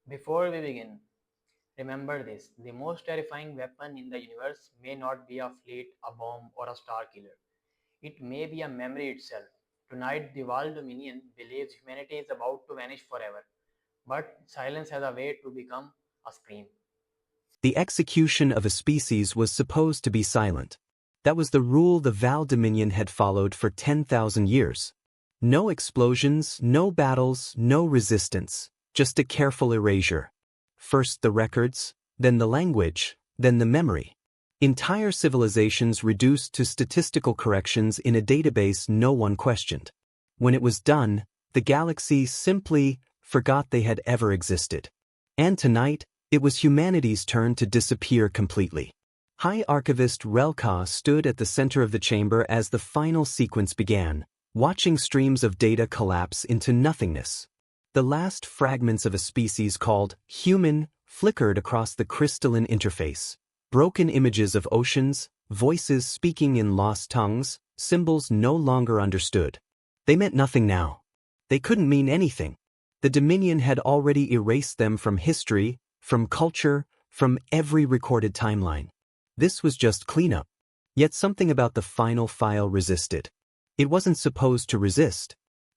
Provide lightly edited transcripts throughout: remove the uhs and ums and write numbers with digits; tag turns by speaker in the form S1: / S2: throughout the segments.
S1: Before we begin, remember this: the most terrifying weapon in the universe may not be a fleet, a bomb, or a star killer. It may be a memory itself. Tonight, the World Dominion believes humanity is about to vanish forever, but silence has a way to become a scream.
S2: The execution of a species was supposed to be silent. That was the rule the Val Dominion had followed for 10,000 years. No explosions, no battles, no resistance, just a careful erasure. First the records, then the language, then the memory. Entire civilizations reduced to statistical corrections in a database no one questioned. When it was done, the galaxy simply forgot they had ever existed. And tonight, it was humanity's turn to disappear completely. High Archivist Relka stood at the center of the chamber as the final sequence began, watching streams of data collapse into nothingness. The last fragments of a species called human flickered across the crystalline interface. Broken images of oceans, voices speaking in lost tongues, symbols no longer understood. They meant nothing now. They couldn't mean anything. The Dominion had already erased them from history, from culture, from every recorded timeline. This was just cleanup. Yet something about the final file resisted. It wasn't supposed to resist.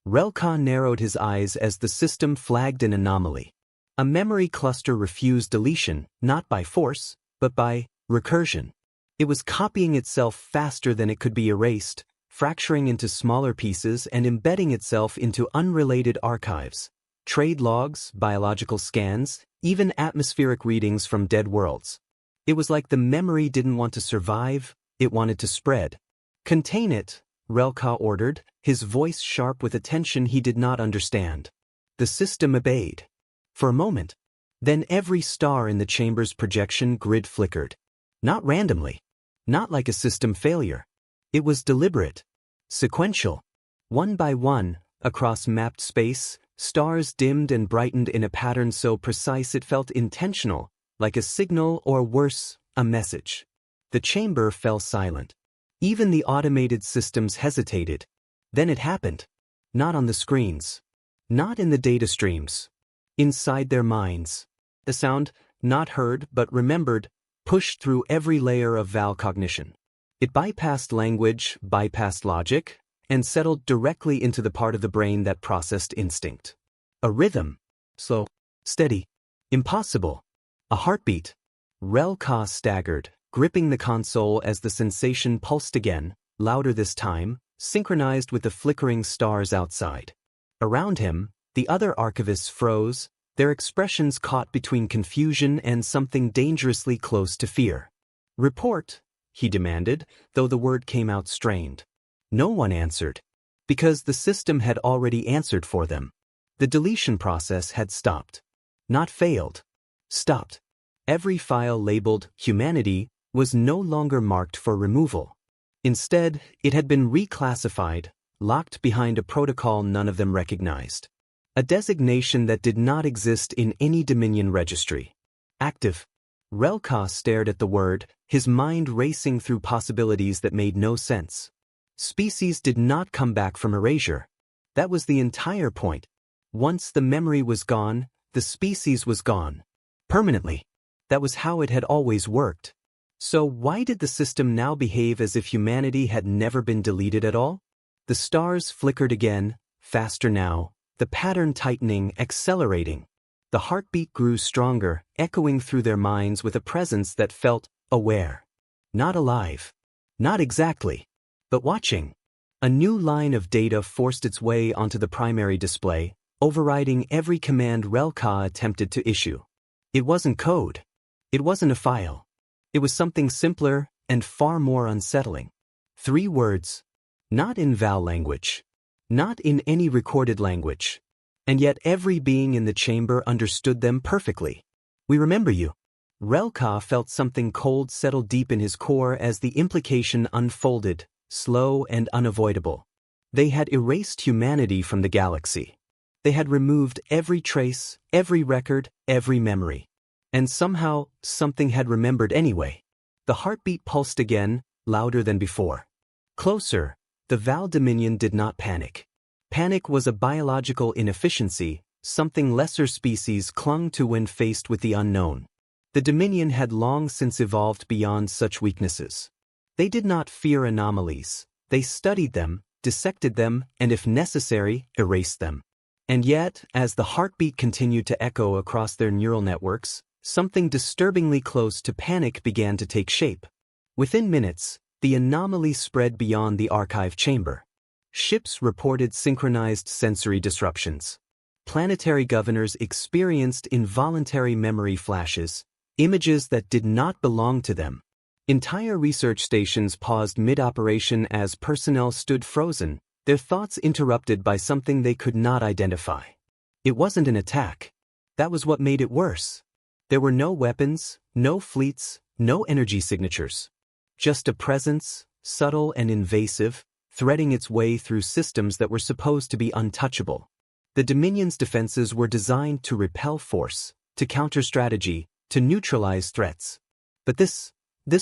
S2: Relka narrowed his eyes as the system flagged an anomaly. A memory cluster refused deletion, not by force, but by recursion. It was copying itself faster than it could be erased, fracturing into smaller pieces and embedding itself into unrelated archives. Trade logs, biological scans, even atmospheric readings from dead worlds. It was like the memory didn't want to survive, it wanted to spread. Contain it, Relka ordered, his voice sharp with a tension he did not understand. The system obeyed. For a moment. Then every star in the chamber's projection grid flickered. Not randomly. Not like a system failure. It was deliberate. Sequential. One by one, across mapped space, stars dimmed and brightened in a pattern so precise it felt intentional, like a signal or worse, a message. The chamber fell silent. Even the automated systems hesitated. Then it happened. Not on the screens. Not in the data streams. Inside their minds. The sound, not heard but remembered, pushed through every layer of Val cognition. It bypassed language, bypassed logic, and settled directly into the part of the brain that processed instinct. A rhythm. Slow. Steady. Impossible. A heartbeat. Relka staggered, gripping the console as the sensation pulsed again, louder this time, synchronized with the flickering stars outside. Around him, the other archivists froze, their expressions caught between confusion and something dangerously close to fear. Report, he demanded, though the word came out strained. No one answered. Because the system had already answered for them. The deletion process had stopped. Not failed. Stopped. Every file labeled humanity was no longer marked for removal. Instead, it had been reclassified, locked behind a protocol none of them recognized. A designation that did not exist in any Dominion registry. Active. Relka stared at the word, his mind racing through possibilities that made no sense. Species did not come back from erasure. That was the entire point. Once the memory was gone, the species was gone. Permanently. That was how it had always worked. So why did the system now behave as if humanity had never been deleted at all? The stars flickered again, faster now, the pattern tightening, accelerating. The heartbeat grew stronger, echoing through their minds with a presence that felt aware. Not alive. Not exactly. But watching. A new line of data forced its way onto the primary display, overriding every command Relka attempted to issue. It wasn't code. It wasn't a file. It was something simpler and far more unsettling. 3 words. Not in Val language. Not in any recorded language. And yet every being in the chamber understood them perfectly. We remember you. Relka felt something cold settle deep in his core as the implication unfolded, slow and unavoidable. They had erased humanity from the galaxy. They had removed every trace, every record, every memory. And somehow, something had remembered anyway. The heartbeat pulsed again, louder than before. Closer. The Val Dominion did not panic. Panic was a biological inefficiency, something lesser species clung to when faced with the unknown. The Dominion had long since evolved beyond such weaknesses. They did not fear anomalies. They studied them, dissected them, and if necessary, erased them. And yet, as the heartbeat continued to echo across their neural networks, something disturbingly close to panic began to take shape. Within minutes, the anomaly spread beyond the archive chamber. Ships reported synchronized sensory disruptions. Planetary governors experienced involuntary memory flashes, images that did not belong to them. Entire research stations paused mid-operation as personnel stood frozen, their thoughts interrupted by something they could not identify. It wasn't an attack. That was what made it worse. There were no weapons, no fleets, no energy signatures. Just a presence, subtle and invasive, threading its way through systems that were supposed to be untouchable. The Dominion's defenses were designed to repel force, to counter strategy, to neutralize threats. But this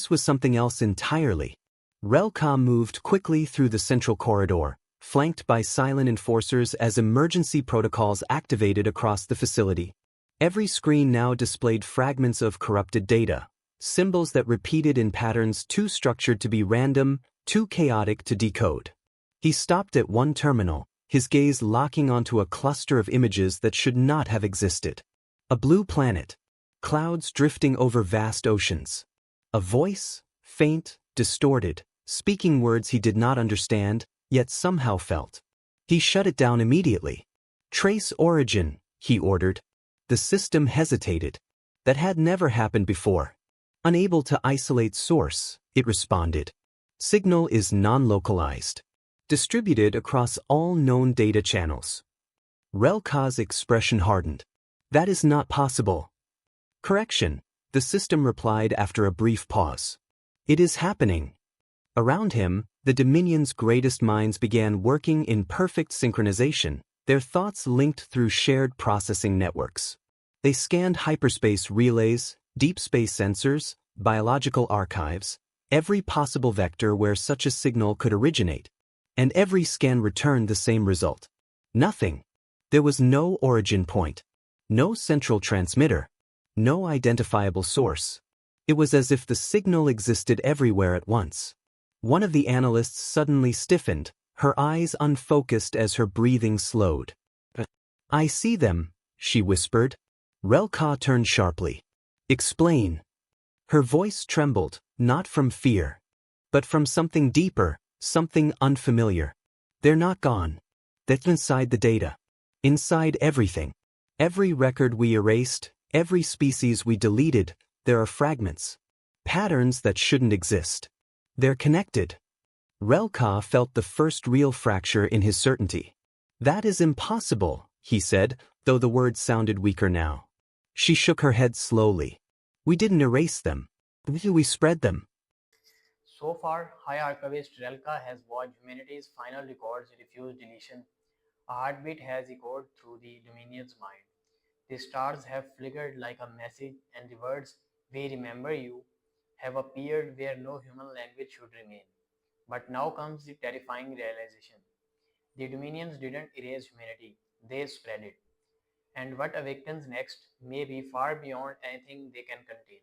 S2: was something else entirely. Relka moved quickly through the central corridor, flanked by silent enforcers as emergency protocols activated across the facility. Every screen now displayed fragments of corrupted data, symbols that repeated in patterns too structured to be random, too chaotic to decode. He stopped at one terminal, his gaze locking onto a cluster of images that should not have existed. A blue planet, clouds drifting over vast oceans. A voice, faint, distorted, speaking words he did not understand, yet somehow felt. He shut it down immediately. Trace origin, he ordered. The system hesitated. That had never happened before. Unable to isolate source, it responded. Signal is non-localized. Distributed across all known data channels. Relka's expression hardened. That is not possible. Correction, the system replied after a brief pause. It is happening. Around him, the Dominion's greatest minds began working in perfect synchronization, their thoughts linked through shared processing networks. They scanned hyperspace relays, deep space sensors, biological archives, every possible vector where such a signal could originate. And every scan returned the same result. Nothing. There was no origin point. No central transmitter. No identifiable source. It was as if the signal existed everywhere at once. One of the analysts suddenly stiffened, her eyes unfocused as her breathing slowed. I see them, she whispered. Relka turned sharply. Explain. Her voice trembled, not from fear, but from something deeper, something unfamiliar. They're not gone. That's inside the data. Inside everything. Every record we erased, every species we deleted, there are fragments. Patterns that shouldn't exist. They're connected. Relka felt the first real fracture in his certainty. That is impossible, he said, though the words sounded weaker now. She shook her head slowly. We didn't erase them. We spread them.
S1: So far, High Archivist Relka has watched humanity's final records refuse deletion. A heartbeat has echoed through the Dominion's mind. The stars have flickered like a message, and the words, "We remember you," have appeared where no human language should remain. But now comes the terrifying realization. The Dominions didn't erase humanity, they spread it. And what awakens next may be far beyond anything they can contain.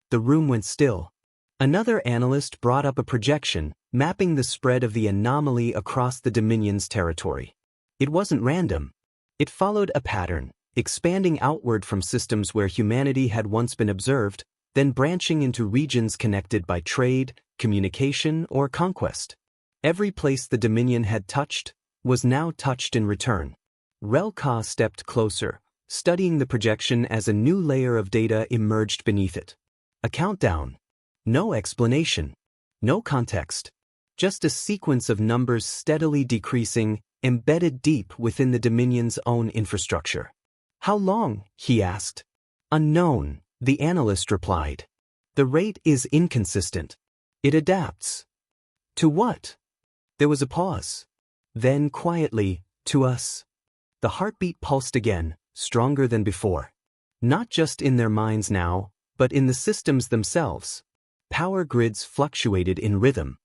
S2: The room went still. Another analyst brought up a projection, mapping the spread of the anomaly across the Dominion's territory. It wasn't random. It followed a pattern, expanding outward from systems where humanity had once been observed, then branching into regions connected by trade, communication, or conquest. Every place the Dominion had touched was now touched in return. Relka stepped closer, studying the projection as a new layer of data emerged beneath it. A countdown. No explanation. No context. Just a sequence of numbers steadily decreasing, embedded deep within the Dominion's own infrastructure. How long? He asked. Unknown, the analyst replied. The rate is inconsistent. It adapts. To what? There was a pause. Then quietly, to us. The heartbeat pulsed again, stronger than before. Not just in their minds now, but in the systems themselves. Power grids fluctuated in rhythm.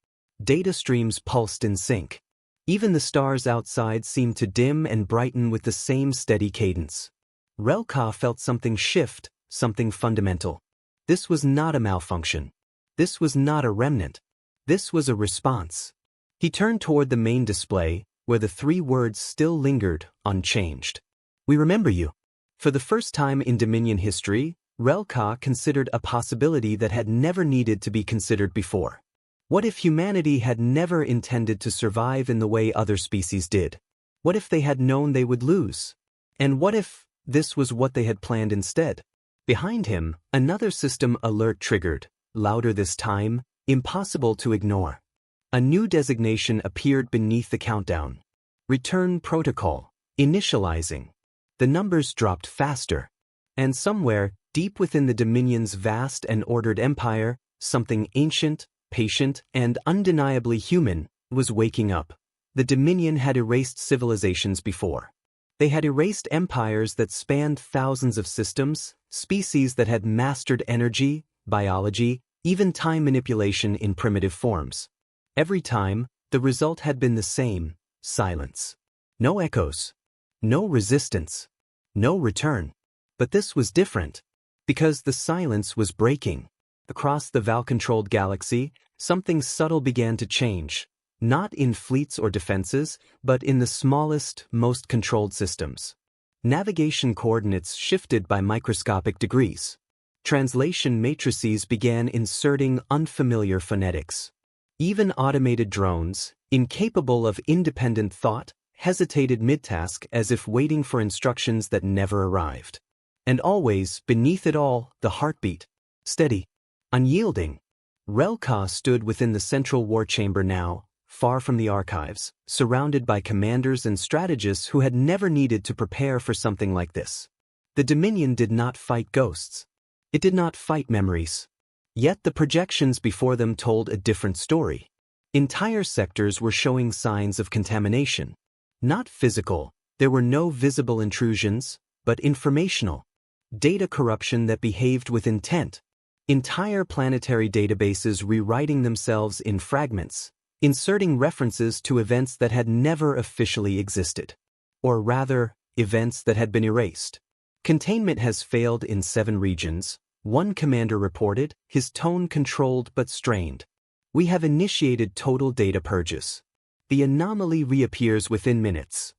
S2: Data streams pulsed in sync. Even the stars outside seemed to dim and brighten with the same steady cadence. Relka felt something shift, something fundamental. This was not a malfunction. This was not a remnant. This was a response. He turned toward the main display, where the 3 words still lingered, unchanged. "We remember you." For the first time in Dominion history, Relka considered a possibility that had never needed to be considered before. What if humanity had never intended to survive in the way other species did? What if they had known they would lose? And what if this was what they had planned instead? Behind him, another system alert triggered, louder this time, impossible to ignore. A new designation appeared beneath the countdown. Return protocol, initializing. The numbers dropped faster. And somewhere, deep within the Dominion's vast and ordered empire, something ancient, patient, and undeniably human was waking up. The Dominion had erased civilizations before. They had erased empires that spanned thousands of systems, species that had mastered energy, biology, even time manipulation in primitive forms. Every time, the result had been the same: silence. No echoes. No resistance. No return. But this was different. Because the silence was breaking. Across the Val-controlled galaxy, something subtle began to change. Not in fleets or defenses, but in the smallest, most controlled systems. Navigation coordinates shifted by microscopic degrees. Translation matrices began inserting unfamiliar phonetics. Even automated drones, incapable of independent thought, hesitated mid-task as if waiting for instructions that never arrived. And always, beneath it all, the heartbeat. Steady. Unyielding. Relka stood within the central war chamber now, far from the archives, surrounded by commanders and strategists who had never needed to prepare for something like this. The Dominion did not fight ghosts. It did not fight memories. Yet the projections before them told a different story. Entire sectors were showing signs of contamination. Not physical, there were no visible intrusions, but informational. Data corruption that behaved with intent. Entire planetary databases rewriting themselves in fragments, inserting references to events that had never officially existed. Or rather, events that had been erased. Containment has failed in 7 regions, one commander reported, his tone controlled but strained. We have initiated total data purges. The anomaly reappears within minutes.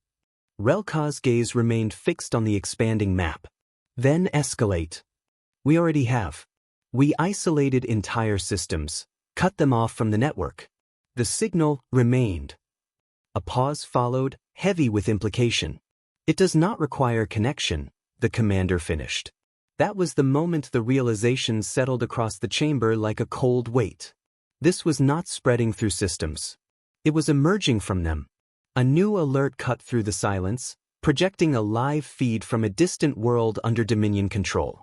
S2: Relka's gaze remained fixed on the expanding map. Then escalate. We already have. We isolated entire systems, cut them off from the network. The signal remained. A pause followed, heavy with implication. It does not require connection, the commander finished. That was the moment the realization settled across the chamber like a cold weight. This was not spreading through systems. It was emerging from them. A new alert cut through the silence, projecting a live feed from a distant world under Dominion control.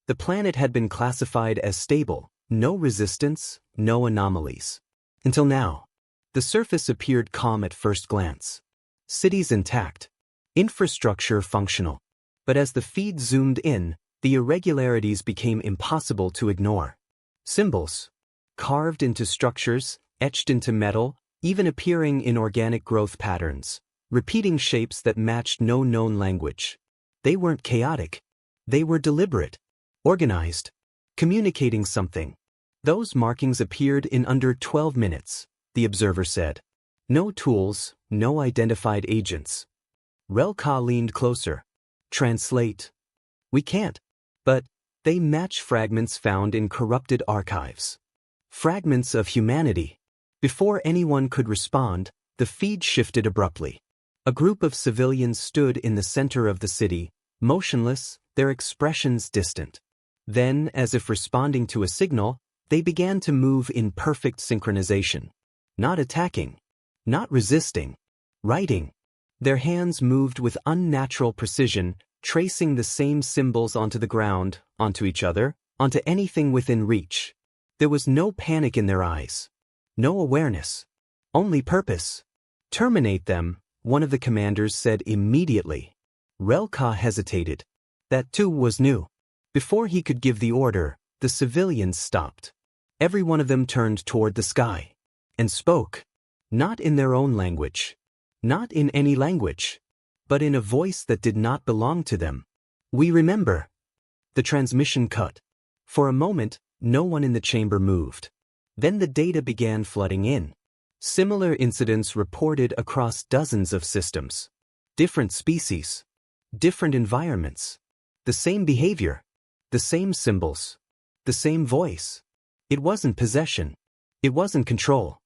S2: The planet had been classified as stable, no resistance, no anomalies. Until now. The surface appeared calm at first glance. Cities intact. Infrastructure functional. But as the feed zoomed in, the irregularities became impossible to ignore. Symbols. Carved into structures, etched into metal, even appearing in organic growth patterns. Repeating shapes that matched no known language. They weren't chaotic. They were deliberate. Organized. Communicating something. Those markings appeared in under 12 minutes, the observer said. No tools, no identified agents. Relka leaned closer. Translate. We can't. But they match fragments found in corrupted archives. Fragments of humanity. Before anyone could respond, the feed shifted abruptly. A group of civilians stood in the center of the city, motionless, their expressions distant. Then, as if responding to a signal, they began to move in perfect synchronization. Not attacking. Not resisting. Writing. Their hands moved with unnatural precision, tracing the same symbols onto the ground, onto each other, onto anything within reach. There was no panic in their eyes. No awareness. Only purpose. Terminate them, one of the commanders said immediately. Relka hesitated. That too was new. Before he could give the order, the civilians stopped. Every one of them turned toward the sky. And spoke. Not in their own language. Not in any language, but in a voice that did not belong to them. We remember. The transmission cut. For a moment, no one in the chamber moved. Then the data began flooding in. Similar incidents reported across dozens of systems. Different species. Different environments. The same behavior. The same symbols. The same voice. It wasn't possession. It wasn't control.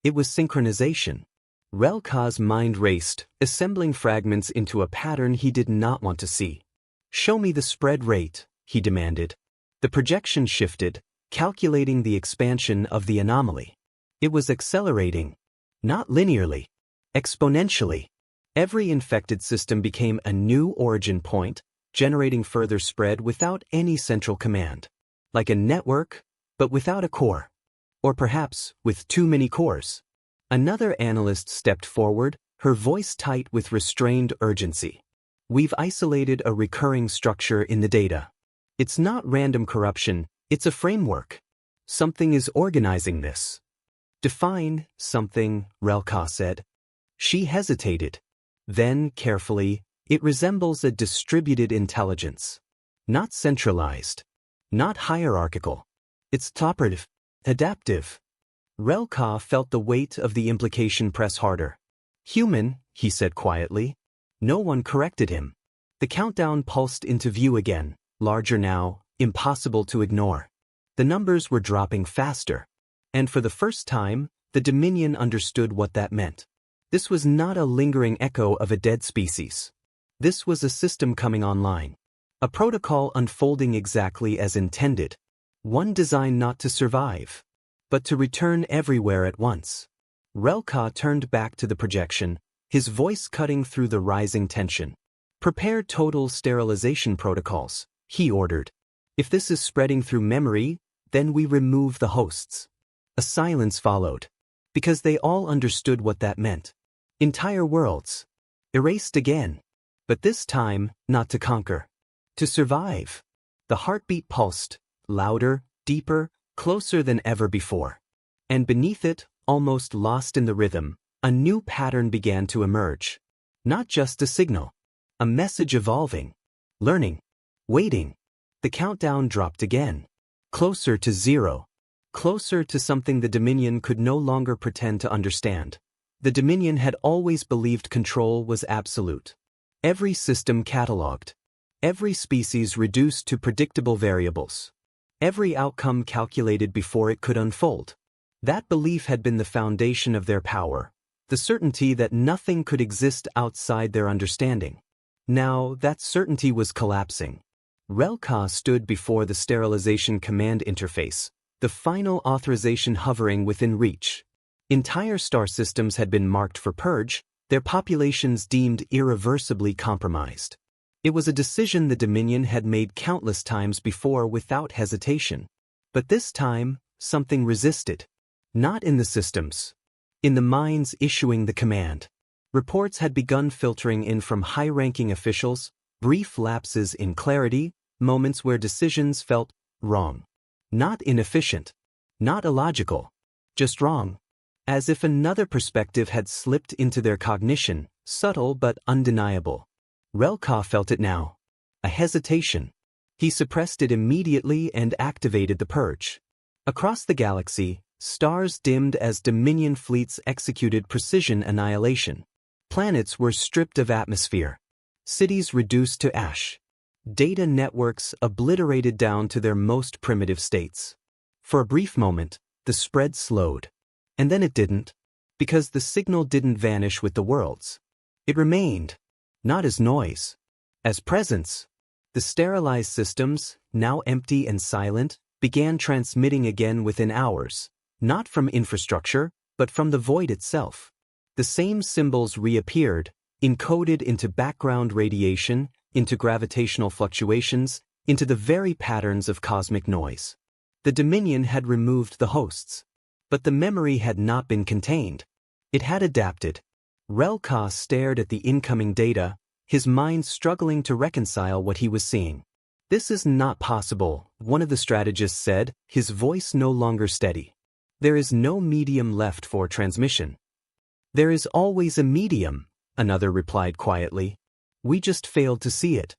S2: It was synchronization. Relka's mind raced, assembling fragments into a pattern he did not want to see. "Show me the spread rate," he demanded. The projection shifted, calculating the expansion of the anomaly. It was accelerating. Not linearly. Exponentially. Every infected system became a new origin point, generating further spread without any central command. Like a network, but without a core. Or perhaps with too many cores. Another analyst stepped forward, her voice tight with restrained urgency. "We've isolated a recurring structure in the data. It's not random corruption, it's a framework. Something is organizing this." "Define something," Relka said. She hesitated. Then, carefully, "It resembles a distributed intelligence. Not centralized. Not hierarchical. It's cooperative, adaptive." Relka felt the weight of the implication press harder. "Human," he said quietly. No one corrected him. The countdown pulsed into view again, larger now, impossible to ignore. The numbers were dropping faster. And for the first time, the Dominion understood what that meant. This was not a lingering echo of a dead species. This was a system coming online. A protocol unfolding exactly as intended. One designed not to survive, but to return everywhere at once. Relka turned back to the projection, his voice cutting through the rising tension. "Prepare total sterilization protocols," he ordered. "If this is spreading through memory, then we remove the hosts." A silence followed, because they all understood what that meant. Entire worlds. Erased again. But this time, not to conquer. To survive. The heartbeat pulsed, louder, deeper, closer than ever before. And beneath it, almost lost in the rhythm, a new pattern began to emerge. Not just a signal. A message evolving. Learning. Waiting. The countdown dropped again. Closer to zero. Closer to something the Dominion could no longer pretend to understand. The Dominion had always believed control was absolute. Every system catalogued. Every species reduced to predictable variables. Every outcome calculated before it could unfold. That belief had been the foundation of their power, the certainty that nothing could exist outside their understanding. Now, that certainty was collapsing. Relka stood before the sterilization command interface, the final authorization hovering within reach. Entire star systems had been marked for purge, their populations deemed irreversibly compromised. It was a decision the Dominion had made countless times before without hesitation. But this time, something resisted. Not in the systems. In the minds issuing the command. Reports had begun filtering in from high-ranking officials, brief lapses in clarity, moments where decisions felt wrong. Not inefficient. Not illogical. Just wrong. As if another perspective had slipped into their cognition, subtle but undeniable. Relka felt it now. A hesitation. He suppressed it immediately and activated the purge. Across the galaxy, stars dimmed as Dominion fleets executed precision annihilation. Planets were stripped of atmosphere. Cities reduced to ash. Data networks obliterated down to their most primitive states. For a brief moment, the spread slowed. And then it didn't. Because the signal didn't vanish with the worlds. It remained. Not as noise. As presence. The sterilized systems, now empty and silent, began transmitting again within hours. Not from infrastructure, but from the void itself. The same symbols reappeared, encoded into background radiation, into gravitational fluctuations, into the very patterns of cosmic noise. The Dominion had removed the hosts. But the memory had not been contained. It had adapted. Relka stared at the incoming data, his mind struggling to reconcile what he was seeing. "This is not possible," one of the strategists said, his voice no longer steady. "There is no medium left for transmission." "There is always a medium," another replied quietly. We just failed to see it.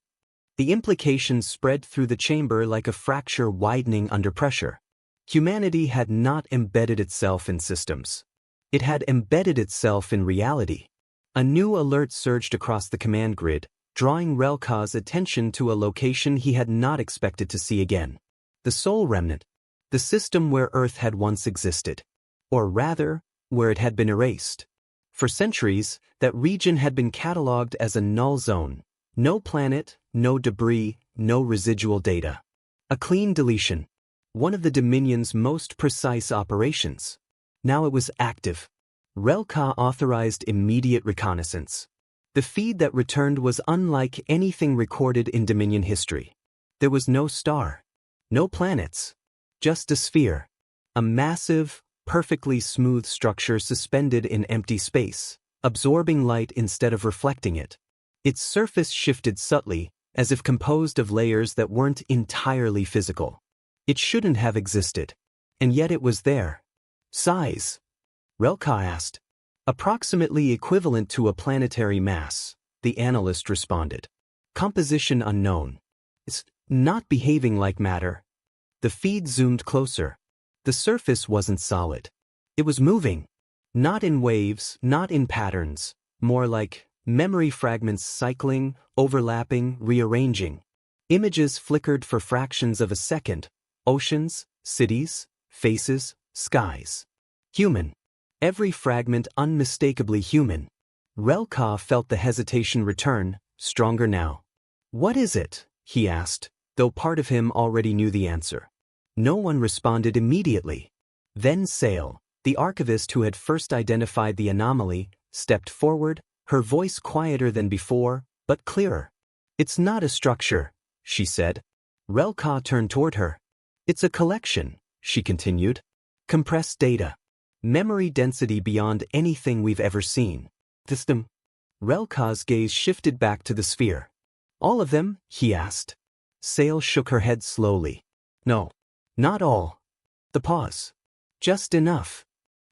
S2: The implications spread through the chamber like a fracture widening under pressure. Humanity had not embedded itself in systems. It had embedded itself in reality. A new alert surged across the command grid, drawing Relka's attention to a location he had not expected to see again. The Soul Remnant. The system where Earth had once existed. Or rather, where it had been erased. For centuries, that region had been catalogued as a null zone. No planet, no debris, no residual data. A clean deletion. One of the Dominion's most precise operations. Now it was active. Relka authorized immediate reconnaissance. The feed that returned was unlike anything recorded in Dominion history. There was no star. No planets. Just a sphere. A massive, perfectly smooth structure suspended in empty space, absorbing light instead of reflecting it. Its surface shifted subtly, as if composed of layers that weren't entirely physical. It shouldn't have existed. And yet it was there. Size? Relka asked. Approximately equivalent to a planetary mass, the analyst responded. Composition unknown. It's not behaving like matter. The feed zoomed closer. The surface wasn't solid. It was moving. Not in waves, not in patterns, more like memory fragments cycling, overlapping, rearranging. Images flickered for fractions of a second. Oceans, cities, faces, skies. Human. Every fragment unmistakably human. Relka felt the hesitation return, stronger now. What is it? He asked, though part of him already knew the answer. No one responded immediately. Then Sale, the archivist who had first identified the anomaly, stepped forward, her voice quieter than before, but clearer. It's not a structure, she said. Relka turned toward her. It's a collection, she continued. Compressed data. Memory density beyond anything we've ever seen. System. Relka's gaze shifted back to the sphere. All of them? He asked. Sale shook her head slowly. No. Not all. The pause. Just enough.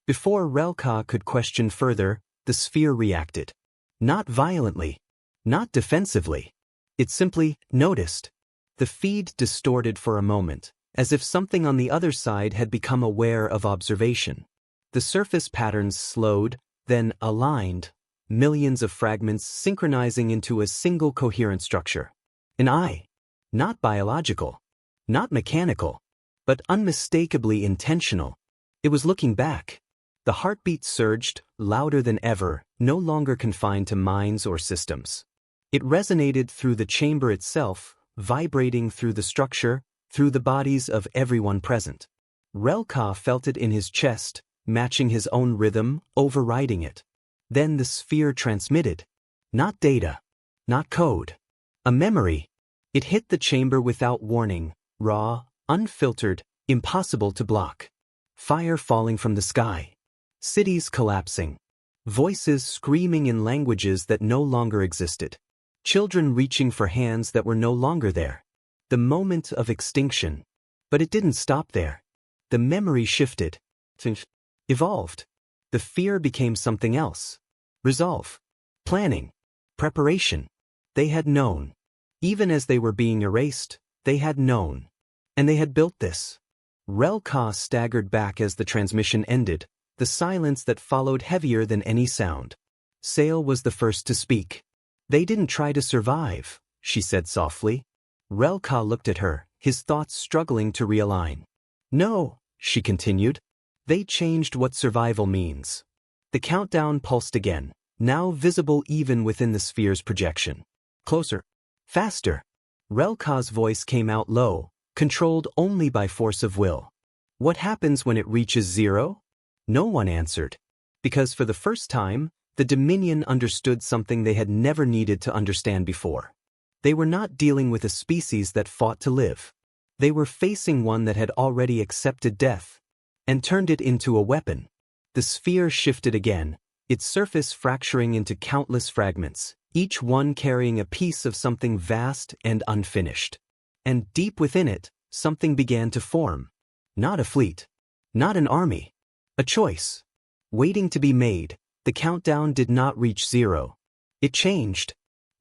S2: Before Relka could question further, the sphere reacted. Not violently. Not defensively. It simply noticed. The feed distorted for a moment, as if something on the other side had become aware of observation. The surface patterns slowed, then aligned, millions of fragments synchronizing into a single coherent structure. An eye. Not biological. Not mechanical. But unmistakably intentional. It was looking back. The heartbeat surged, louder than ever, no longer confined to minds or systems. It resonated through the chamber itself, vibrating through the structure, through the bodies of everyone present. Relka felt it in his chest, matching his own rhythm, overriding it. Then the sphere transmitted. Not data. Not code. A memory. It hit the chamber without warning, raw, unfiltered, impossible to block. Fire falling from the sky. Cities collapsing. Voices screaming in languages that no longer existed. Children reaching for hands that were no longer there. The moment of extinction. But it didn't stop there. The memory shifted. Evolved. The fear became something else. Resolve. Planning. Preparation. They had known. Even as they were being erased, they had known. And they had built this. Relka staggered back as the transmission ended, the silence that followed heavier than any sound. Sale was the first to speak. They didn't try to survive, she said softly. Relka looked at her, his thoughts struggling to realign. No, she continued. They changed what survival means. The countdown pulsed again, now visible even within the sphere's projection. Closer. Faster. Relka's voice came out low, controlled only by force of will. What happens when it reaches zero? No one answered. Because for the first time, the Dominion understood something they had never needed to understand before. They were not dealing with a species that fought to live. They were facing one that had already accepted death and turned it into a weapon. The sphere shifted again, its surface fracturing into countless fragments, each one carrying a piece of something vast and unfinished. And deep within it, something began to form. Not a fleet. Not an army. A choice. Waiting to be made. The countdown did not reach zero. It changed.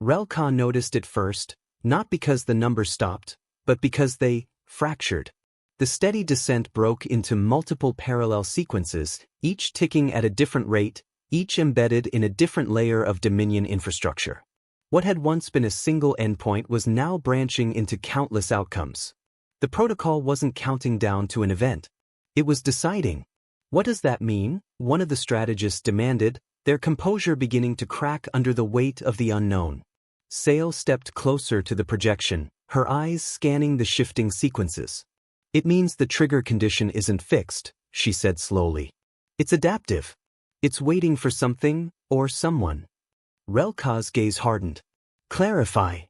S2: Relka noticed it first, not because the numbers stopped, but because they fractured. The steady descent broke into multiple parallel sequences, each ticking at a different rate, each embedded in a different layer of Dominion infrastructure. What had once been a single endpoint was now branching into countless outcomes. The protocol wasn't counting down to an event. It was deciding. What does that mean? One of the strategists demanded, their composure beginning to crack under the weight of the unknown. Sale stepped closer to the projection, her eyes scanning the shifting sequences. It means the trigger condition isn't fixed, she said slowly. It's adaptive. It's waiting for something, or someone. Relka's gaze hardened. Clarify.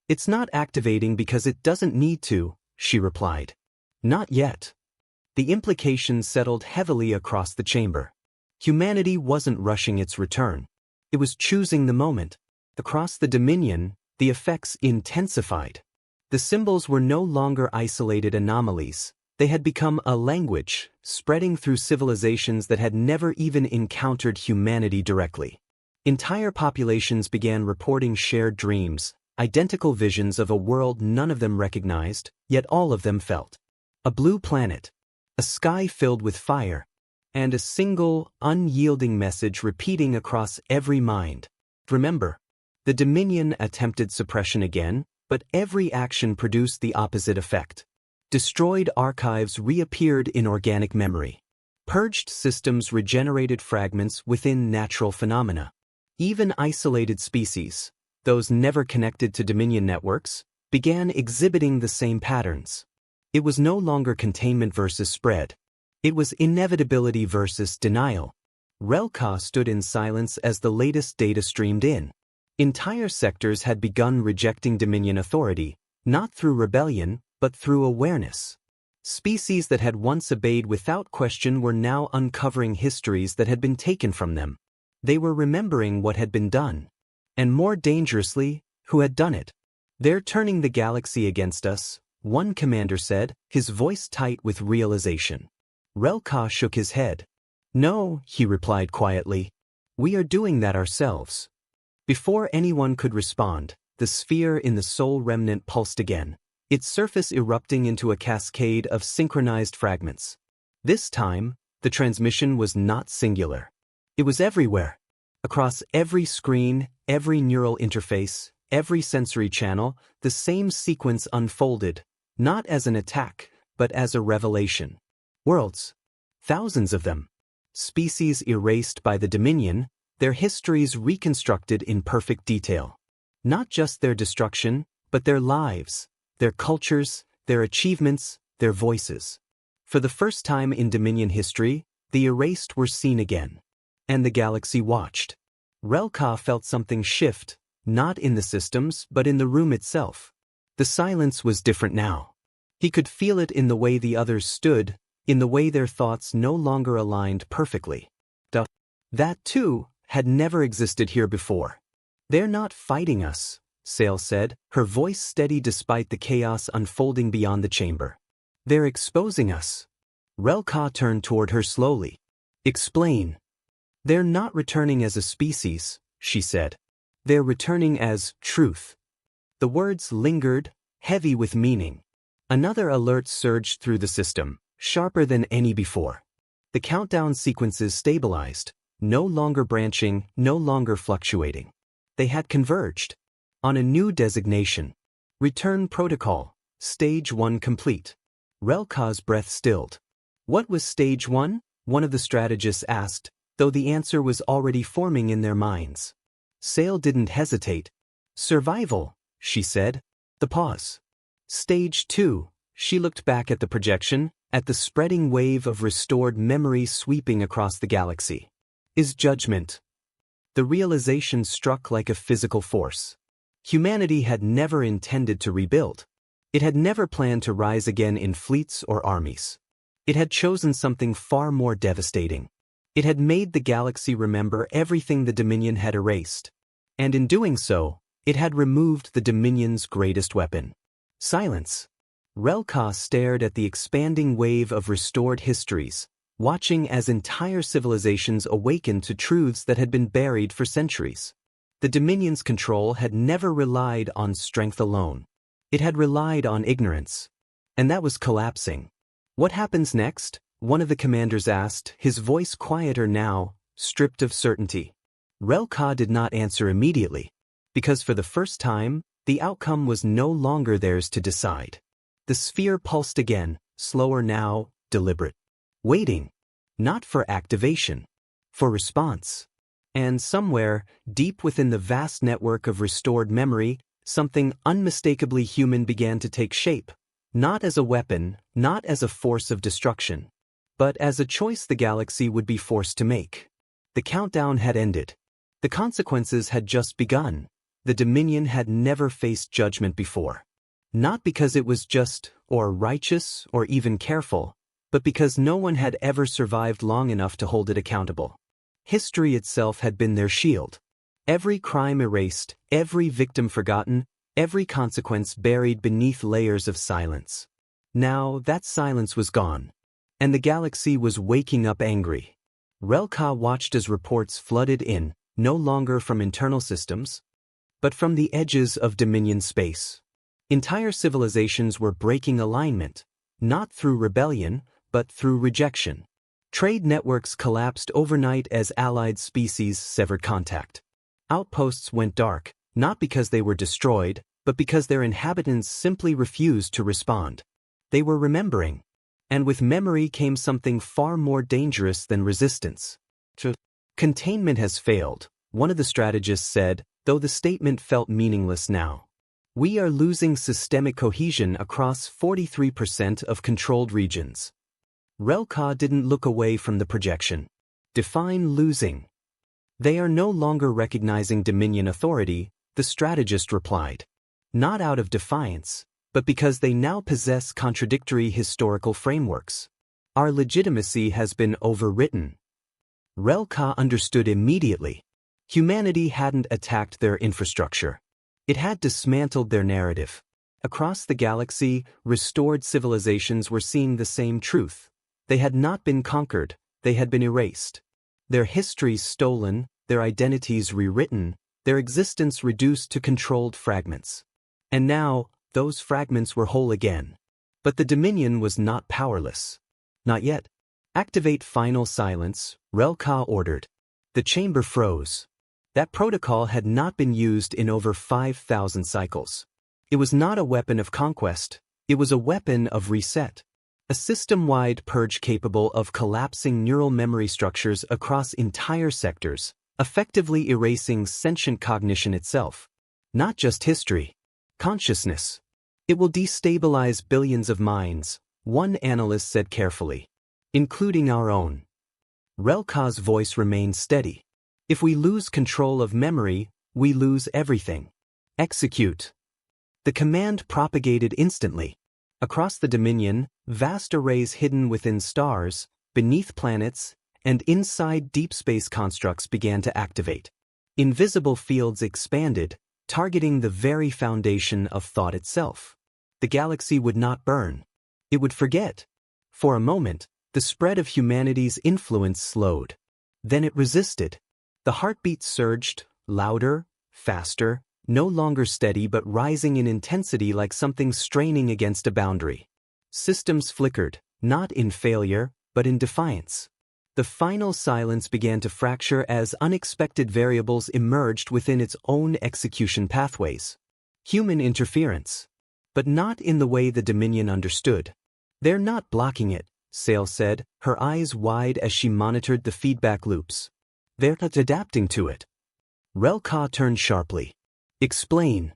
S2: It's not activating because it doesn't need to, she replied. Not yet. The implications settled heavily across the chamber. Humanity wasn't rushing its return. It was choosing the moment. Across the Dominion, the effects intensified. The symbols were no longer isolated anomalies. They had become a language, spreading through civilizations that had never even encountered humanity directly. Entire populations began reporting shared dreams, identical visions of a world none of them recognized, yet all of them felt. A blue planet, a sky filled with fire, and a single, unyielding message repeating across every mind. Remember, the Dominion attempted suppression again, but every action produced the opposite effect. Destroyed archives reappeared in organic memory. Purged systems regenerated fragments within natural phenomena. Even isolated species, those never connected to Dominion networks, began exhibiting the same patterns. It was no longer containment versus spread. It was inevitability versus denial. Relka stood in silence as the latest data streamed in. Entire sectors had begun rejecting Dominion authority, not through rebellion, but through awareness. Species that had once obeyed without question were now uncovering histories that had been taken from them. They were remembering what had been done. And more dangerously, who had done it. They're turning the galaxy against us, one commander said, his voice tight with realization. Relka shook his head. No, he replied quietly. We are doing that ourselves. Before anyone could respond, the sphere in the soul remnant pulsed again, its surface erupting into a cascade of synchronized fragments. This time, the transmission was not singular. It was everywhere. Across every screen, every neural interface, every sensory channel, the same sequence unfolded, not as an attack, but as a revelation. Worlds. Thousands of them. Species erased by the Dominion, their histories reconstructed in perfect detail. Not just their destruction, but their lives, their cultures, their achievements, their voices. For the first time in Dominion history, the erased were seen again. And the galaxy watched. Relka felt something shift, not in the systems, but in the room itself. The silence was different now. He could feel it in the way the others stood, in the way their thoughts no longer aligned perfectly. That, too, had never existed here before. They're not fighting us, Sale said, her voice steady despite the chaos unfolding beyond the chamber. They're exposing us. Relka turned toward her slowly. Explain. They're not returning as a species, she said. They're returning as truth. The words lingered, heavy with meaning. Another alert surged through the system, sharper than any before. The countdown sequences stabilized, no longer branching, no longer fluctuating. They had converged. On a new designation. Return protocol, Stage 1 complete. Relka's breath stilled. What was Stage 1? One of the strategists asked, though the answer was already forming in their minds. Sale didn't hesitate. Survival, she said. The pause. Stage 2, she looked back at the projection, at the spreading wave of restored memory sweeping across the galaxy. Is judgment. The realization struck like a physical force. Humanity had never intended to rebuild. It had never planned to rise again in fleets or armies. It had chosen something far more devastating. It had made the galaxy remember everything the Dominion had erased. And in doing so, it had removed the Dominion's greatest weapon. Silence. Relka stared at the expanding wave of restored histories, watching as entire civilizations awakened to truths that had been buried for centuries. The Dominion's control had never relied on strength alone. It had relied on ignorance. And that was collapsing. What happens next? One of the commanders asked, his voice quieter now, stripped of certainty. Relka did not answer immediately, because for the first time, the outcome was no longer theirs to decide. The sphere pulsed again, slower now, deliberate. Waiting. Not for activation. For response. And somewhere, deep within the vast network of restored memory, something unmistakably human began to take shape. Not as a weapon, not as a force of destruction, but as a choice the galaxy would be forced to make. The countdown had ended. The consequences had just begun. The Dominion had never faced judgment before. Not because it was just, or righteous, or even careful, but because no one had ever survived long enough to hold it accountable. History itself had been their shield. Every crime erased, every victim forgotten, every consequence buried beneath layers of silence. Now that silence was gone, and the galaxy was waking up angry. Relka watched as reports flooded in, no longer from internal systems, but from the edges of Dominion space. Entire civilizations were breaking alignment, not through rebellion, but through rejection. Trade networks collapsed overnight as allied species severed contact. Outposts went dark, not because they were destroyed, but because their inhabitants simply refused to respond. They were remembering. And with memory came something far more dangerous than resistance. Containment has failed, one of the strategists said, though the statement felt meaningless now. We are losing systemic cohesion across 43% of controlled regions. Relka didn't look away from the projection. Define losing. They are no longer recognizing Dominion authority, the strategist replied. Not out of defiance, but because they now possess contradictory historical frameworks. Our legitimacy has been overwritten. Relka understood immediately. Humanity hadn't attacked their infrastructure. It had dismantled their narrative. Across the galaxy, restored civilizations were seeing the same truth. They had not been conquered, they had been erased. Their histories stolen, their identities rewritten, their existence reduced to controlled fragments. And now, those fragments were whole again. But the Dominion was not powerless. Not yet. Activate final silence, Relka ordered. The chamber froze. That protocol had not been used in over 5,000 cycles. It was not a weapon of conquest, it was a weapon of reset. A system-wide purge capable of collapsing neural memory structures across entire sectors, effectively erasing sentient cognition itself. Not just history. Consciousness. It will destabilize billions of minds, one analyst said carefully. Including our own. Relka's voice remained steady. If we lose control of memory, we lose everything. Execute. The command propagated instantly. Across the Dominion, vast arrays hidden within stars, beneath planets, and inside deep space constructs began to activate. Invisible fields expanded, targeting the very foundation of thought itself. The galaxy would not burn. It would forget. For a moment, the spread of humanity's influence slowed. Then it resisted. The heartbeat surged, louder, faster, no longer steady but rising in intensity like something straining against a boundary. Systems flickered, not in failure, but in defiance. The final silence began to fracture as unexpected variables emerged within its own execution pathways. Human interference. But not in the way the Dominion understood. They're not blocking it, Sale said, her eyes wide as she monitored the feedback loops. They're not adapting to it. Relka turned sharply. Explain.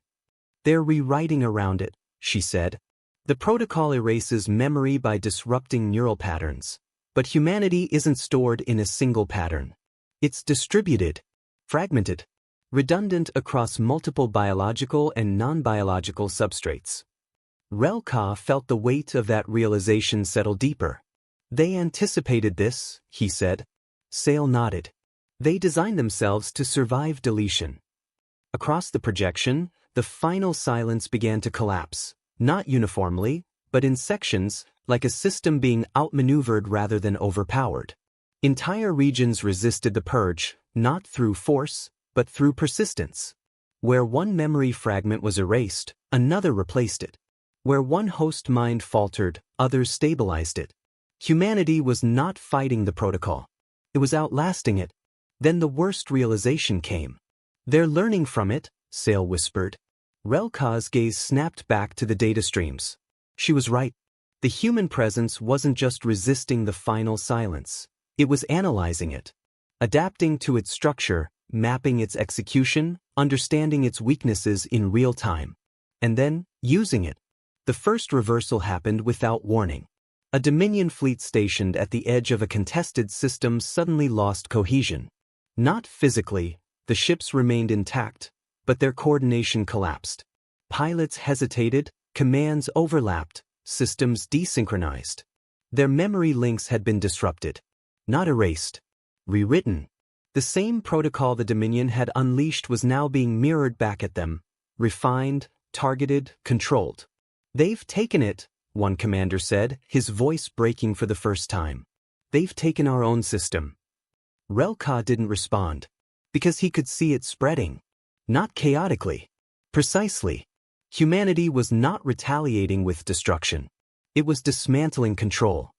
S2: They're rewriting around it, she said. The protocol erases memory by disrupting neural patterns. But humanity isn't stored in a single pattern. It's distributed, fragmented, redundant across multiple biological and non-biological substrates. Relka felt the weight of that realization settle deeper. They anticipated this, he said. Sale nodded. They designed themselves to survive deletion. Across the projection, the final silence began to collapse, not uniformly, but in sections, like a system being outmaneuvered rather than overpowered. Entire regions resisted the purge, not through force, but through persistence. Where one memory fragment was erased, another replaced it. Where one host mind faltered, others stabilized it. Humanity was not fighting the protocol. It was outlasting it. Then the worst realization came. "They're learning from it," Sale whispered. Relka's gaze snapped back to the data streams. She was right. The human presence wasn't just resisting the final silence. It was analyzing it, adapting to its structure, mapping its execution, understanding its weaknesses in real time, and then using it. The first reversal happened without warning. A Dominion fleet stationed at the edge of a contested system suddenly lost cohesion. Not physically, the ships remained intact, but their coordination collapsed. Pilots hesitated, commands overlapped, systems desynchronized. Their memory links had been disrupted. Not erased. Rewritten. The same protocol the Dominion had unleashed was now being mirrored back at them. Refined, targeted, controlled. "They've taken it," one commander said, his voice breaking for the first time. "They've taken our own system." Relka didn't respond. Because he could see it spreading. Not chaotically. Precisely. Humanity was not retaliating with destruction. It was dismantling control.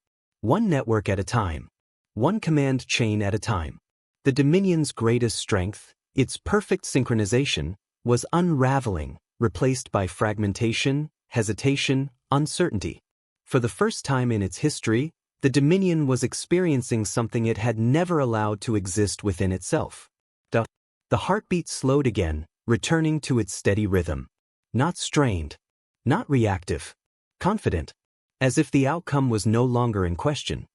S2: One network at a time. One command chain at a time. The Dominion's greatest strength, its perfect synchronization, was unraveling, replaced by fragmentation, hesitation, uncertainty. For the first time in its history, the Dominion was experiencing something it had never allowed to exist within itself. The heartbeat slowed again, returning to its steady rhythm. Not strained. Not reactive. Confident. As if the outcome was no longer in question.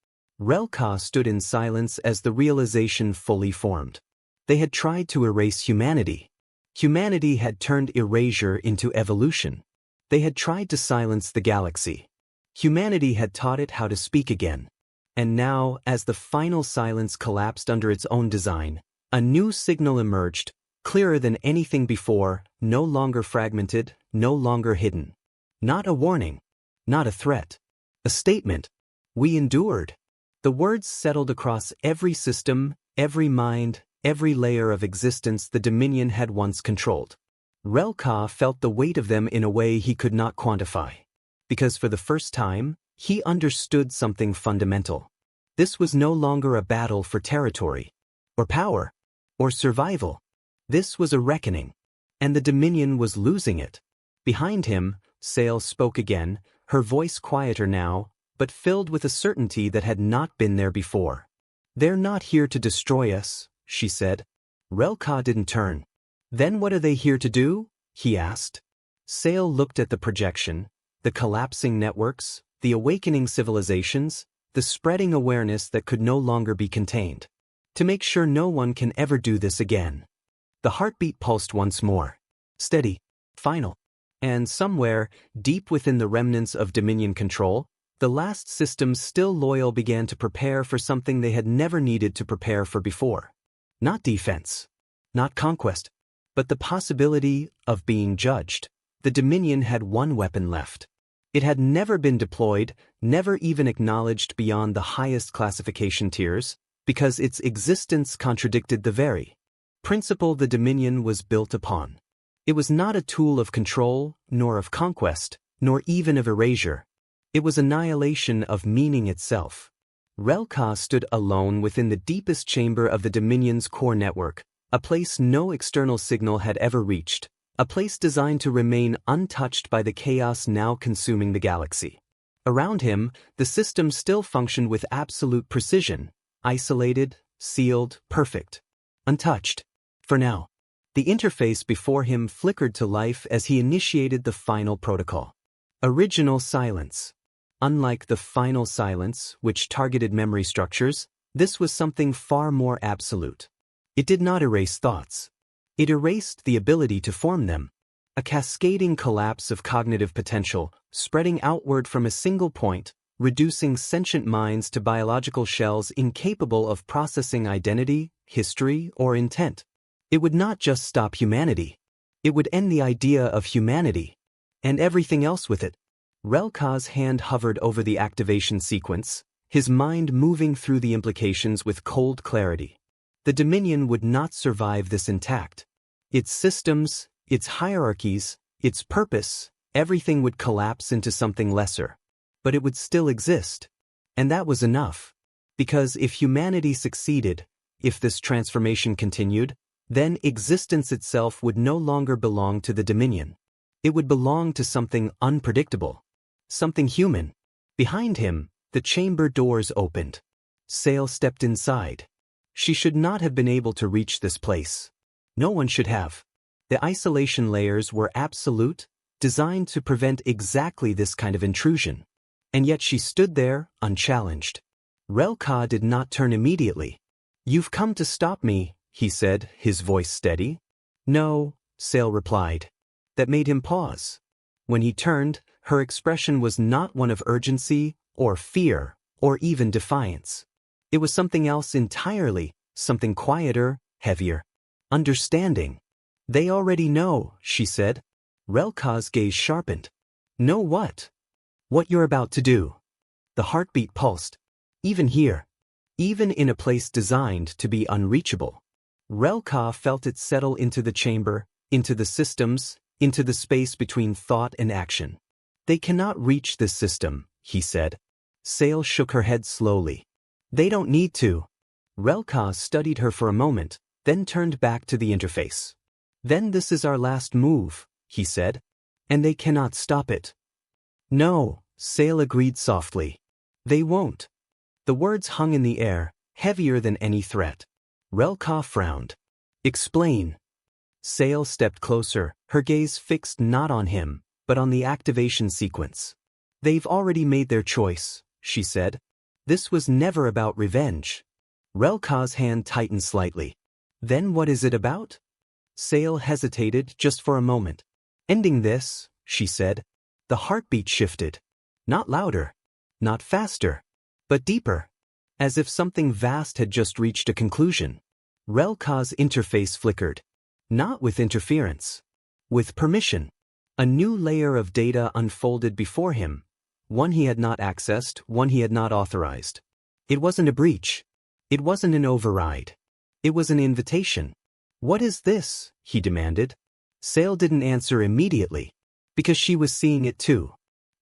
S2: Relka stood in silence as the realization fully formed. They had tried to erase humanity. Humanity had turned erasure into evolution. They had tried to silence the galaxy. Humanity had taught it how to speak again. And now, as the final silence collapsed under its own design, a new signal emerged, clearer than anything before, no longer fragmented, no longer hidden. Not a warning. Not a threat. A statement. "We endured." The words settled across every system, every mind, every layer of existence the Dominion had once controlled. Relka felt the weight of them in a way he could not quantify. Because for the first time, he understood something fundamental. This was no longer a battle for territory, or power, or survival. This was a reckoning. And the Dominion was losing it. Behind him, Sale spoke again, her voice quieter now, but filled with a certainty that had not been there before. "They're not here to destroy us," she said. Relka didn't turn. "Then what are they here to do?" he asked. Sale looked at the projection, the collapsing networks, the awakening civilizations, the spreading awareness that could no longer be contained. "To make sure no one can ever do this again." The heartbeat pulsed once more. Steady. Final. And somewhere, deep within the remnants of Dominion control, the last systems still loyal began to prepare for something they had never needed to prepare for before. Not defense. Not conquest. But the possibility of being judged. The Dominion had one weapon left. It had never been deployed, never even acknowledged beyond the highest classification tiers, because its existence contradicted the very principle the Dominion was built upon. It was not a tool of control, nor of conquest, nor even of erasure. It was annihilation of meaning itself. Relka stood alone within the deepest chamber of the Dominion's core network, a place no external signal had ever reached, a place designed to remain untouched by the chaos now consuming the galaxy. Around him, the system still functioned with absolute precision, isolated, sealed, perfect. Untouched. For now. The interface before him flickered to life as he initiated the final protocol. Original silence. Unlike the final silence, which targeted memory structures, this was something far more absolute. It did not erase thoughts. It erased the ability to form them. A cascading collapse of cognitive potential, spreading outward from a single point, reducing sentient minds to biological shells incapable of processing identity, history, or intent. It would not just stop humanity. It would end the idea of humanity. And everything else with it. Relka's hand hovered over the activation sequence, his mind moving through the implications with cold clarity. The Dominion would not survive this intact. Its systems, its hierarchies, its purpose, everything would collapse into something lesser. But it would still exist. And that was enough. Because if humanity succeeded, if this transformation continued, then existence itself would no longer belong to the Dominion. It would belong to something unpredictable. Something human. Behind him, the chamber doors opened. Sail stepped inside. She should not have been able to reach this place. No one should have. The isolation layers were absolute, designed to prevent exactly this kind of intrusion. And yet she stood there, unchallenged. Relka did not turn immediately. "You've come to stop me," he said, his voice steady. "No," Sail replied. That made him pause. When he turned, her expression was not one of urgency, or fear, or even defiance. It was something else entirely, something quieter, heavier. Understanding. "They already know," she said. Relka's gaze sharpened. "Know what?" "What you're about to do." The heartbeat pulsed. Even here. Even in a place designed to be unreachable. Relka felt it settle into the chamber, into the systems, into the space between thought and action. "They cannot reach this system," he said. Sail shook her head slowly. "They don't need to." Relka studied her for a moment, then turned back to the interface. "Then this is our last move," he said. "And they cannot stop it." "No," Sail agreed softly. "They won't." The words hung in the air, heavier than any threat. Relka frowned. "Explain." Sail stepped closer, her gaze fixed not on him, but on the activation sequence. "They've already made their choice," she said. "This was never about revenge." Relka's hand tightened slightly. "Then what is it about?" Sail hesitated just for a moment. "Ending this," she said. The heartbeat shifted. Not louder. Not faster. But deeper. As if something vast had just reached a conclusion. Relka's interface flickered. Not with interference. With permission. A new layer of data unfolded before him. One he had not accessed, one he had not authorized. It wasn't a breach. It wasn't an override. It was an invitation. "What is this?" he demanded. Sail didn't answer immediately. Because she was seeing it too.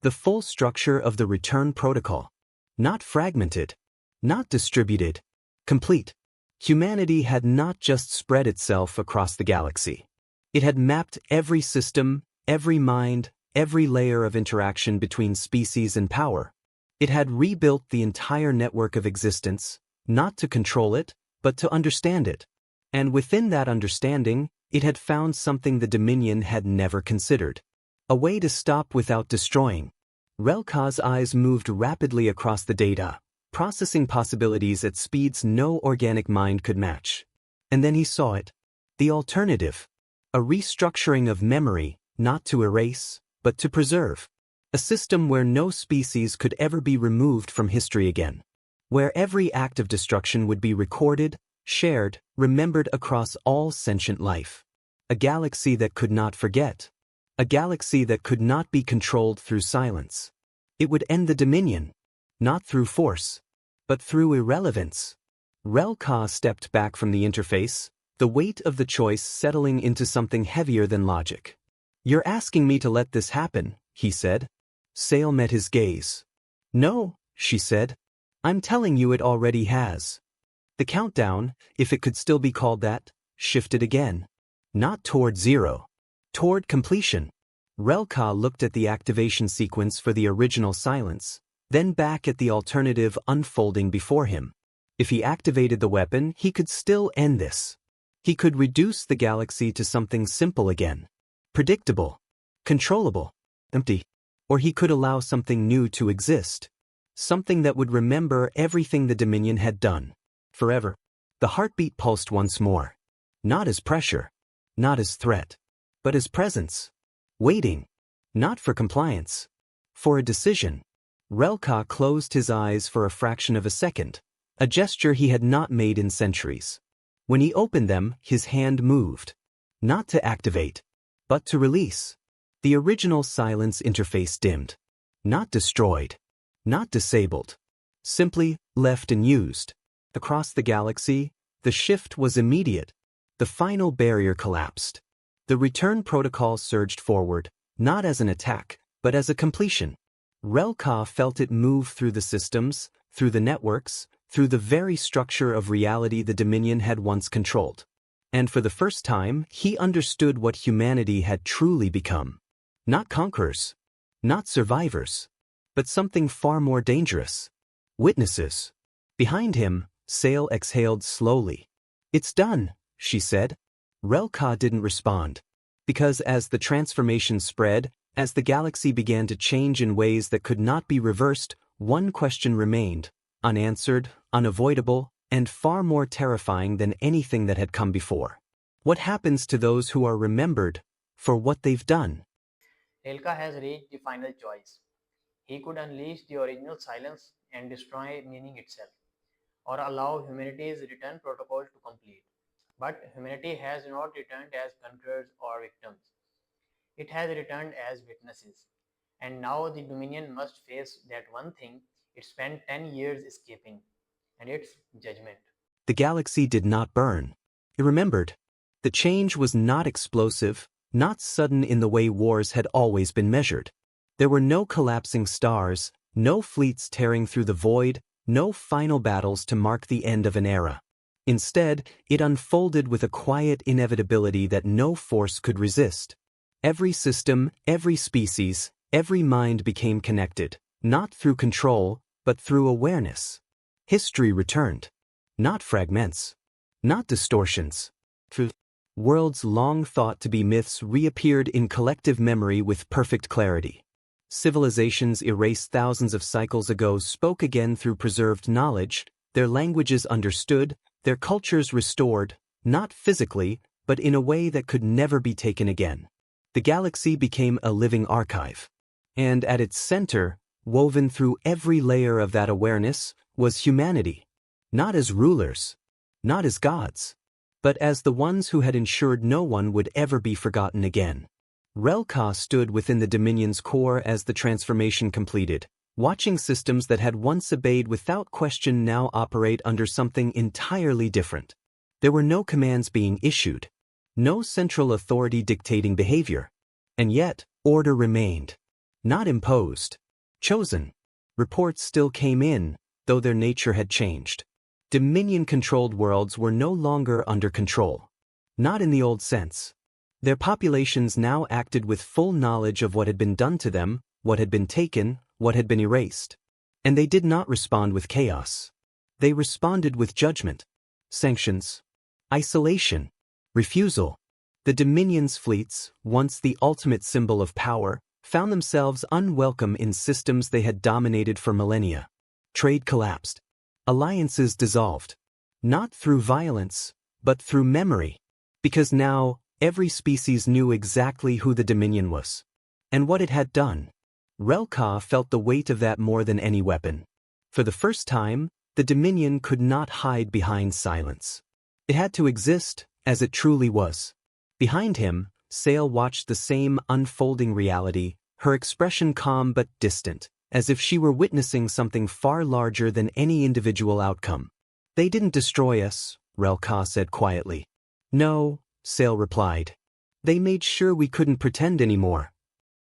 S2: The full structure of the return protocol. Not fragmented. Not distributed. Complete. Humanity had not just spread itself across the galaxy. It had mapped every system, every mind, every layer of interaction between species and power. It had rebuilt the entire network of existence, not to control it, but to understand it. And within that understanding, it had found something the Dominion had never considered. A way to stop without destroying. Relka's eyes moved rapidly across the data, processing possibilities at speeds no organic mind could match. And then he saw it. The alternative. A restructuring of memory, not to erase, but to preserve. A system where no species could ever be removed from history again. Where every act of destruction would be recorded, shared, remembered across all sentient life. A galaxy that could not forget. A galaxy that could not be controlled through silence. It would end the Dominion. Not through force. But through irrelevance. Relka stepped back from the interface, the weight of the choice settling into something heavier than logic. "You're asking me to let this happen," he said. Sail met his gaze. "No," she said. "I'm telling you it already has." The countdown, if it could still be called that, shifted again. Not toward zero. Toward completion. Relka looked at the activation sequence for the original silence, then back at the alternative unfolding before him. If he activated the weapon, he could still end this. He could reduce the galaxy to something simple again. Predictable. Controllable. Empty. Or he could allow something new to exist. Something that would remember everything the Dominion had done. Forever. The heartbeat pulsed once more. Not as pressure. Not as threat. But as presence. Waiting. Not for compliance. For a decision. Relka closed his eyes for a fraction of a second, a gesture he had not made in centuries. When he opened them, his hand moved. Not to activate, but to release. The original silence interface dimmed. Not destroyed. Not disabled. Simply left unused. Across the galaxy, The shift was immediate. The final barrier collapsed. The return protocol surged forward, not as an attack, but as a completion. Relka felt it move through the systems, through the networks, through the very structure of reality the Dominion had once controlled. And for the first time, he understood what humanity had truly become. Not conquerors, not survivors, but something far more dangerous. Witnesses. Behind him, Sail exhaled slowly. "It's done," she said. Relka didn't respond. Because as the transformation spread, as the galaxy began to change in ways that could not be reversed, one question remained, unanswered, unavoidable, and far more terrifying than anything that had come before. What happens to those who are remembered for what they've done?
S1: Relka has reached the final choice. He could unleash the original silence and destroy meaning itself, or allow humanity's return protocol to complete. But humanity has not returned as conquerors or victims. It has returned as witnesses. And now the Dominion must face that one thing it spent 10 years escaping, and its judgment.
S2: The galaxy did not burn. It remembered. The change was not explosive, not sudden in the way wars had always been measured. There were no collapsing stars, no fleets tearing through the void, no final battles to mark the end of an era. Instead, it unfolded with a quiet inevitability that no force could resist. Every system, every species, every mind became connected, not through control, but through awareness. History returned. Not fragments. Not distortions. Worlds long thought to be myths reappeared in collective memory with perfect clarity. Civilizations erased thousands of cycles ago spoke again through preserved knowledge, their languages understood, their cultures restored, not physically, but in a way that could never be taken again. The galaxy became a living archive. And at its center, woven through every layer of that awareness, was humanity. Not as rulers, not as gods, but as the ones who had ensured no one would ever be forgotten again. Relka stood within the Dominion's core as the transformation completed, watching systems that had once obeyed without question now operate under something entirely different. There were no commands being issued, no central authority dictating behavior. And yet, order remained. Not imposed. Chosen. Reports still came in, though their nature had changed. Dominion-controlled worlds were no longer under control. Not in the old sense. Their populations now acted with full knowledge of what had been done to them, what had been taken, what had been erased. And they did not respond with chaos. They responded with judgment, sanctions, isolation, refusal. The Dominion's fleets, once the ultimate symbol of power, found themselves unwelcome in systems they had dominated for millennia. Trade collapsed. Alliances dissolved. Not through violence, but through memory. Because now, every species knew exactly who the Dominion was. And what it had done. Relka felt the weight of that more than any weapon. For the first time, the Dominion could not hide behind silence. It had to exist, as it truly was. Behind him, Sail watched the same unfolding reality, her expression calm but distant, as if she were witnessing something far larger than any individual outcome. "They didn't destroy us," Relka said quietly. "No," Sail replied. "They made sure we couldn't pretend anymore."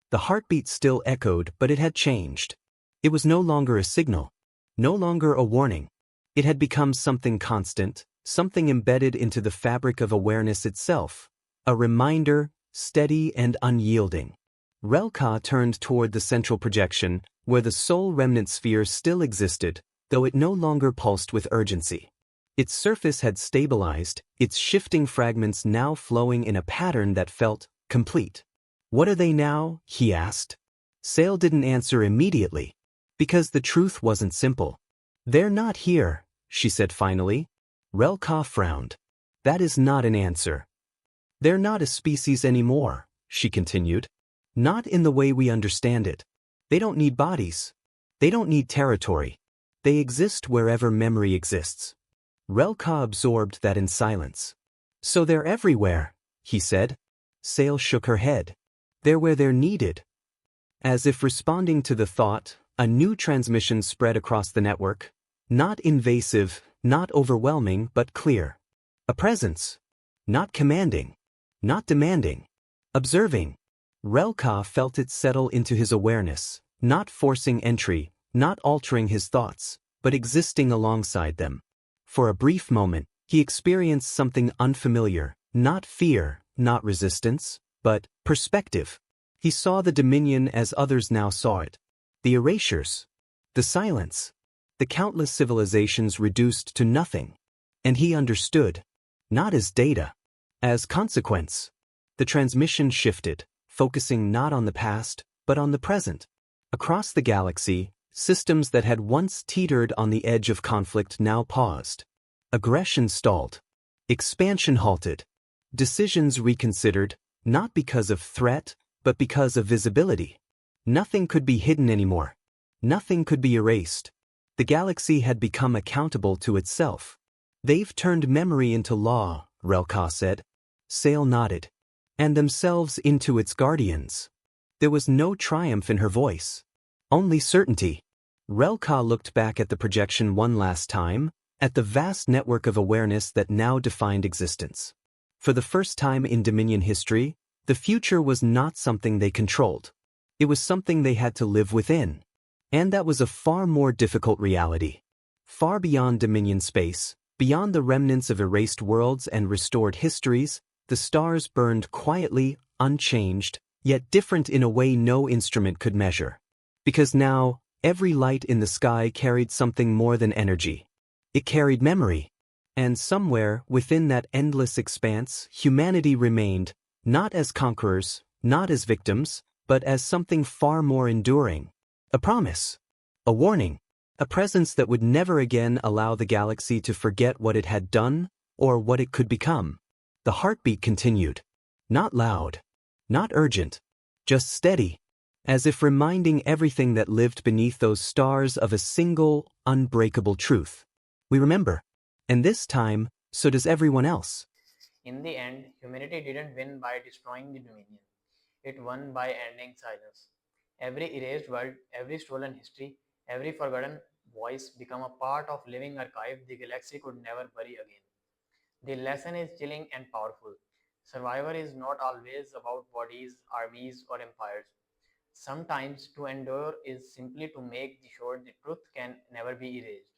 S2: The heartbeat still echoed, but it had changed. It was no longer a signal, no longer a warning. It had become something constant, something embedded into the fabric of awareness itself. A reminder, steady and unyielding. Relka turned toward the central projection, where the sole remnant sphere still existed, though it no longer pulsed with urgency. Its surface had stabilized, its shifting fragments now flowing in a pattern that felt complete. "What are they now?" he asked. Sail didn't answer immediately, because the truth wasn't simple. "They're not here," she said finally. Relka frowned. "That is not an answer." "They're not a species anymore," she continued. "Not in the way we understand it. They don't need bodies. They don't need territory. They exist wherever memory exists." Relka absorbed that in silence. "So they're everywhere," he said. Sail shook her head. "They're where they're needed." As if responding to the thought, a new transmission spread across the network. Not invasive, not overwhelming, but clear. A presence. Not commanding. Not demanding. Observing. Relka felt it settle into his awareness, not forcing entry, not altering his thoughts, but existing alongside them. For a brief moment, he experienced something unfamiliar, not fear, not resistance, but perspective. He saw the Dominion as others now saw it. The erasures. The silence. The countless civilizations reduced to nothing. And he understood. Not as data. As consequence. The transmission shifted, focusing not on the past, but on the present. Across the galaxy, systems that had once teetered on the edge of conflict now paused. Aggression stalled. Expansion halted. Decisions reconsidered, not because of threat, but because of visibility. Nothing could be hidden anymore. Nothing could be erased. The galaxy had become accountable to itself. They've turned memory into law, Relka said. Sale nodded. And themselves into its guardians. There was no triumph in her voice. Only certainty. Relka looked back at the projection one last time, at the vast network of awareness that now defined existence. For the first time in Dominion history, the future was not something they controlled. It was something they had to live within. And that was a far more difficult reality. Far beyond Dominion space, beyond the remnants of erased worlds and restored histories, the stars burned quietly, unchanged, yet different in a way no instrument could measure. Because now, every light in the sky carried something more than energy. It carried memory. And somewhere, within that endless expanse, humanity remained, not as conquerors, not as victims, but as something far more enduring. A promise. A warning. A presence that would never again allow the galaxy to forget what it had done, or what it could become. The heartbeat continued. Not loud. Not urgent. Just steady. As if reminding everything that lived beneath those stars of a single, unbreakable truth. We remember. And this time, so does everyone else.
S1: In the end, humanity didn't win by destroying the Dominion. It won by ending silence. Every erased world, every stolen history, every forgotten voice become a part of living archive the galaxy could never bury again. The lesson is chilling and powerful. Survivor is not always about bodies, armies, or empires. Sometimes to endure is simply to make sure the truth can never be erased.